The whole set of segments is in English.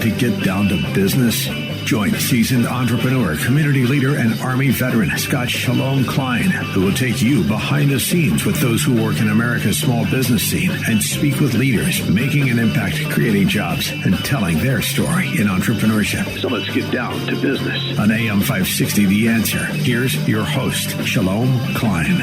to get down to business? Join seasoned entrepreneur, community leader, and Army veteran Scott Shalom Klein, who will take you behind the scenes with those who work in America's small business scene and speak with leaders making an impact, creating jobs, and telling their story in entrepreneurship. So let's get down to business. On AM 560, The Answer, here's your host, Shalom Klein.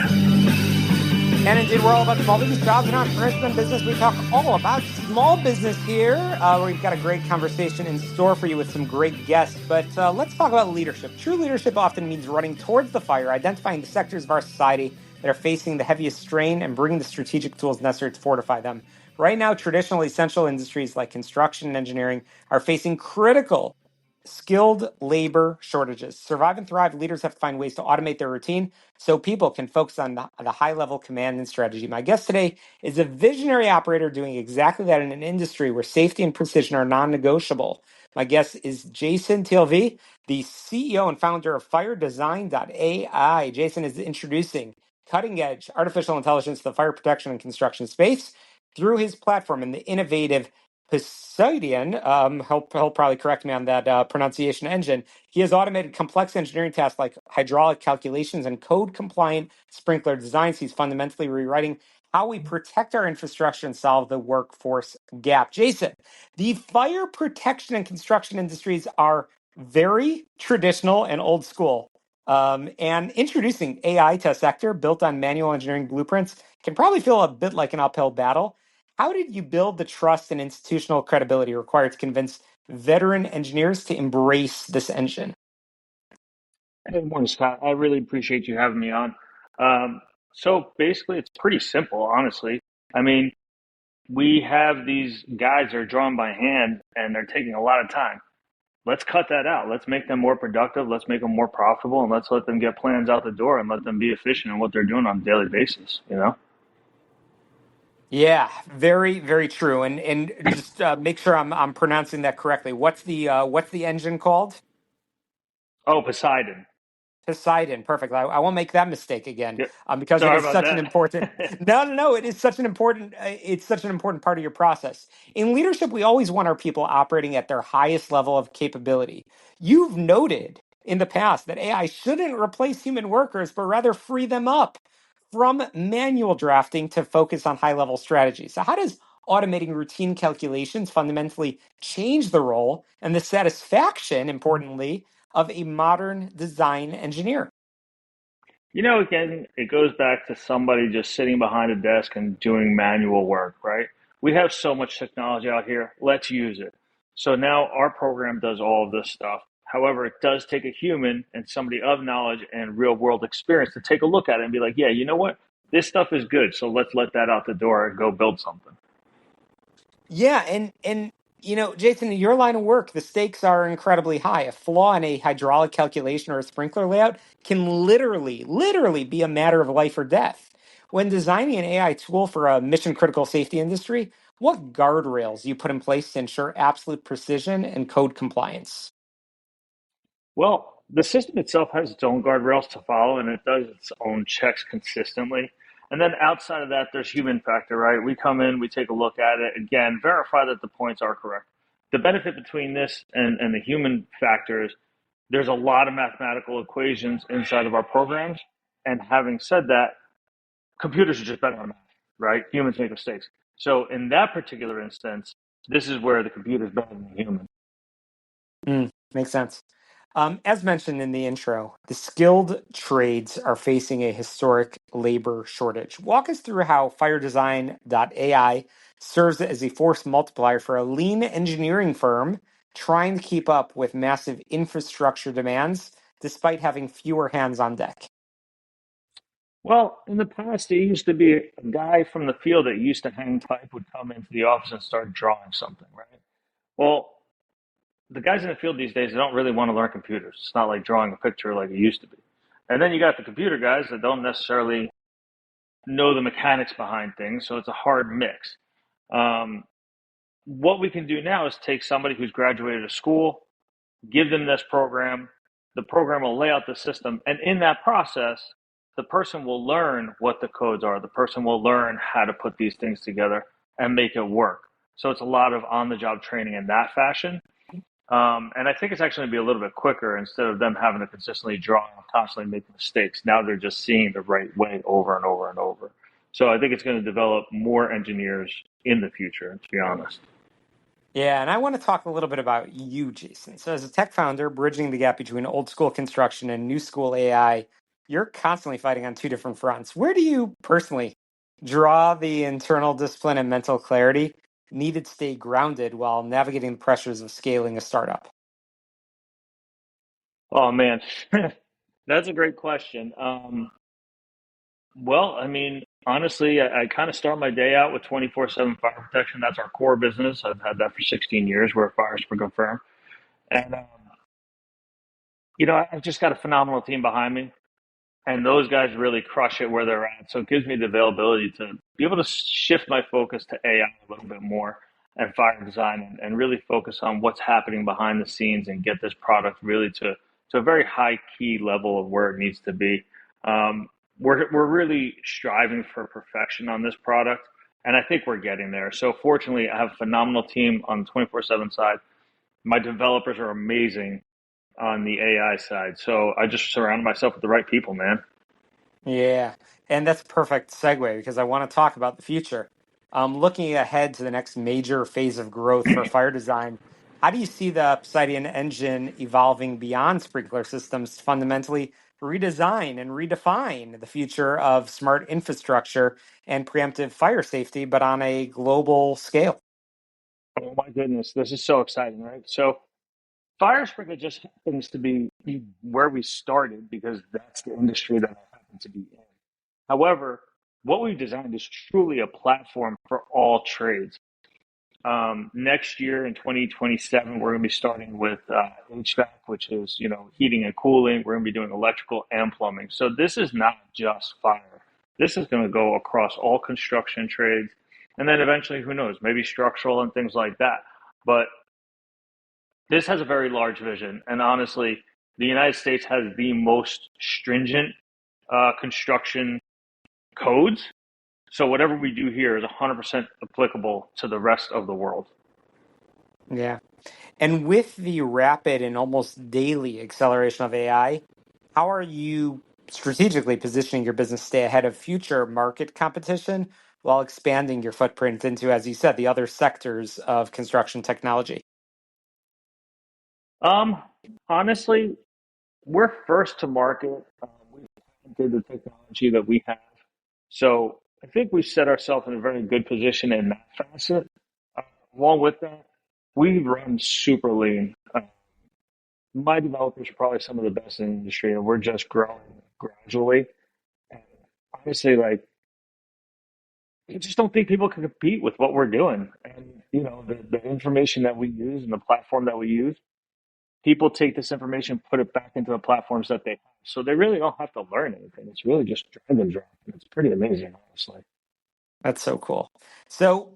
And indeed, we're all about small business, jobs, and entrepreneurship and business. We talk all about small business here. We've got a great conversation in store for you with some great guests. But let's talk about leadership. True leadership often means running towards the fire, identifying the sectors of our society that are facing the heaviest strain and bringing the strategic tools necessary to fortify them. Right now, traditional essential industries like construction and engineering are facing critical skilled labor shortages. Survive and thrive, leaders have to find ways to automate their routine so people can focus on the high-level command and strategy. My guest today is a visionary operator doing exactly that in an industry where safety and precision are non-negotiable. My guest is Jason Tielve, the CEO and founder of FireDesign.ai. Jason is introducing cutting-edge artificial intelligence to the fire protection and construction space through his platform and the innovative Poseidon, he'll probably correct me on that pronunciation engine. He has automated complex engineering tasks like hydraulic calculations and code-compliant sprinkler designs. He's fundamentally rewriting how we protect our infrastructure and solve the workforce gap. Jason, the fire protection and construction industries are very traditional and old school. And introducing AI to a sector built on manual engineering blueprints can probably feel a bit like an uphill battle. How did you build the trust and institutional credibility required to convince veteran engineers to embrace this engine? Hey, good morning, Scott. I really appreciate you having me on. So basically, it's pretty simple, honestly. I mean, we have these guys that are drawn by hand and they're taking a lot of time. Let's cut that out. Let's make them more productive. Let's make them more profitable, and let's let them get plans out the door and let them be efficient in what they're doing on a daily basis, you know? Yeah, very, very true. And just make sure I'm pronouncing that correctly. What's the engine called? Oh, Poseidon. Poseidon. Perfect. I won't make that mistake again, Yep. because it Sorry is about such an that. important. No. It is such an important. It's such an important part of your process. In leadership, we always want our people operating at their highest level of capability. You've noted in the past that AI shouldn't replace human workers, but rather free them up from manual drafting to focus on high-level strategy. So, how does automating routine calculations fundamentally change the role and the satisfaction, importantly, of a modern design engineer? You know, again, it goes back to somebody just sitting behind a desk and doing manual work, right? We have so much technology out here. Let's use it. So now our program does all of this stuff. However, it does take a human and somebody of knowledge and real world experience to take a look at it and be like, yeah, you know what? This stuff is good. So let's let that out the door and go build something. Yeah, and Jason, in your line of work, the stakes are incredibly high. A flaw in a hydraulic calculation or a sprinkler layout can literally be a matter of life or death. When designing an AI tool for a mission critical safety industry, what guardrails do you put in place to ensure absolute precision and code compliance? Well, the system itself has its own guardrails to follow, and it does its own checks consistently. And then outside of that, there's human factor, right? We come in, we take a look at it, again, verify that the points are correct. The benefit between this and the human factor is there's a lot of mathematical equations inside of our programs. And having said that, computers are just better on math, right? Humans make mistakes. So in that particular instance, this is where the computer is better than the human. Makes sense. As mentioned in the intro, the skilled trades are facing a historic labor shortage. Walk us through how FireDesign.ai serves as a force multiplier for a lean engineering firm trying to keep up with massive infrastructure demands despite having fewer hands on deck. Well, in the past, there used to be a guy from the field that used to hang pipe would come into the office and start drawing something, right? Well, the guys in the field these days, they don't really want to learn computers. It's not like drawing a picture like it used to be. And then you got the computer guys that don't necessarily know the mechanics behind things, so it's a hard mix. What we can do now is take somebody who's graduated a school, give them this program. The program will lay out the system, and in that process, the person will learn what the codes are. The person will learn how to put these things together and make it work. So it's a lot of on-the-job training in that fashion. And I think it's actually going to be a little bit quicker instead of them having to consistently draw and constantly make mistakes. Now they're just seeing the right way over and over and over. So I think it's going to develop more engineers in the future, to be honest. Yeah, and I want to talk a little bit about you, Jason. So, as a tech founder, bridging the gap between old school construction and new school AI, you're constantly fighting on two different fronts. Where do you personally draw the internal discipline and mental clarity needed to stay grounded while navigating the pressures of scaling a startup? Oh, man. That's a great question. Well, I mean, honestly, I kind of start my day out with 24/7 fire protection. That's our core business. I've had that for 16 years. We're a fire sprinkler firm. And, I've just got a phenomenal team behind me. And those guys really crush it where they're at. So it gives me the availability to be able to shift my focus to AI a little bit more and fire design and really focus on what's happening behind the scenes and get this product really to a very high key level of where it needs to be. We're really striving for perfection on this product, and I think we're getting there. So fortunately, I have a phenomenal team on the 24/7 side. My developers are amazing on the AI side. So I just surrounded myself with the right people, man. Yeah, and that's a perfect segue because I want to talk about the future. Looking ahead to the next major phase of growth for fire design, how do you see the Obsidian engine evolving beyond sprinkler systems to fundamentally redesign and redefine the future of smart infrastructure and preemptive fire safety, but on a global scale? Oh my goodness, this is so exciting, right? So fire sprinkler just happens to be where we started because that's the industry that I happen to be in. However, what we've designed is truly a platform for all trades. Next year in 2027, we're going to be starting with HVAC, which is heating and cooling. We're going to be doing electrical and plumbing. So this is not just fire. This is going to go across all construction trades, and then eventually, who knows, maybe structural and things like that. But this has a very large vision, and honestly, the United States has the most stringent construction codes. So whatever we do here is 100% applicable to the rest of the world. Yeah. And with the rapid and almost daily acceleration of AI, how are you strategically positioning your business to stay ahead of future market competition while expanding your footprint into, as you said, the other sectors of construction technology? Um, Honestly, we're first to market. We've patented the technology that we have, so I think we've set ourselves in a very good position in that facet. Uh, Along with that, we run super lean. My developers are probably some of the best in the industry, and we're just growing gradually. And honestly, like I just don't think people can compete with what we're doing. And the information that we use and the platform that we use, people take this information, put it back into the platforms that they have. So they really don't have to learn anything. It's really just drag and drop. And it's pretty amazing, honestly. That's so cool. So,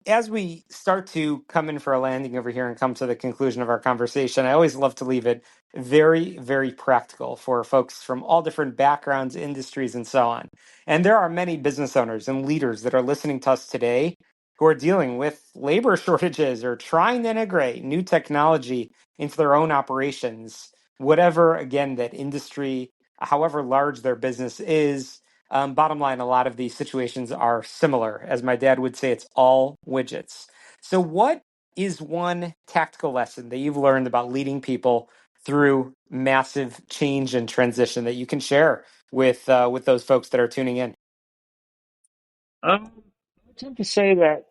as we start to come in for a landing over here and come to the conclusion of our conversation, I always love to leave it very, very practical for folks from all different backgrounds, industries, and so on. And there are many business owners and leaders that are listening to us today who are dealing with labor shortages or trying to integrate new technology into their own operations, whatever, again, that industry, however large their business is. Bottom line, a lot of these situations are similar. As my dad would say, it's all widgets. So, what is one tactical lesson that you've learned about leading people through massive change and transition that you can share with those folks that are tuning in? I tend to say that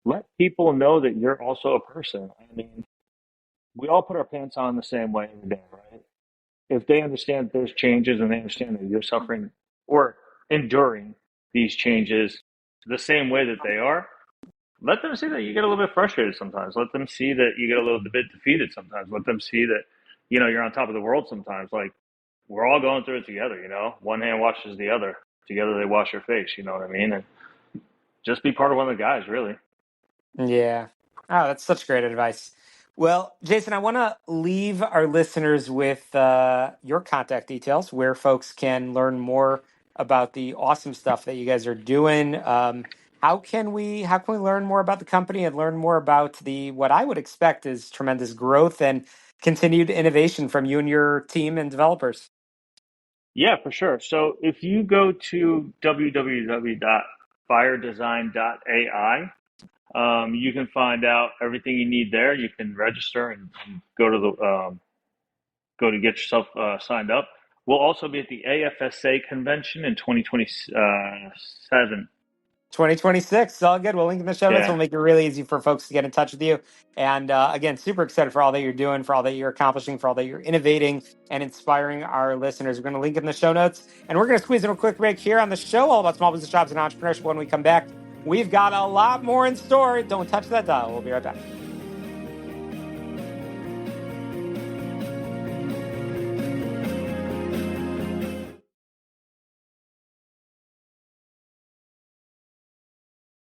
let people know that you're also a person. I mean, we all put our pants on the same way every day, right? If they understand there's changes and they understand that you're suffering or enduring these changes the same way that they are, let them see that you get a little bit frustrated sometimes. Let them see that you get a little bit defeated sometimes. Let them see that, you're on top of the world sometimes. Like, we're all going through it together. One hand washes the other. Together they wash your face, you know what I mean? And just be part of one of the guys, really. Yeah. Oh, that's such great advice. Well, Jason, I want to leave our listeners with your contact details where folks can learn more about the awesome stuff that you guys are doing. how can we learn more about the company and learn more about the what I would expect is tremendous growth and continued innovation from you and your team and developers? Yeah, for sure. So if you go to www.firedesign.ai, you can find out everything you need there. You can register and go to the go to get yourself signed up. We'll also be at the AFSA convention in 2027. 2026. It's all good. We'll link in the show notes. Yeah. We'll make it really easy for folks to get in touch with you. And again, super excited for all that you're doing, for all that you're accomplishing, for all that you're innovating and inspiring our listeners. We're going to link in the show notes. And we're going to squeeze in a quick break here on the show, all about small business jobs and entrepreneurship. When we come back, we've got a lot more in store. Don't touch that dial. We'll be right back.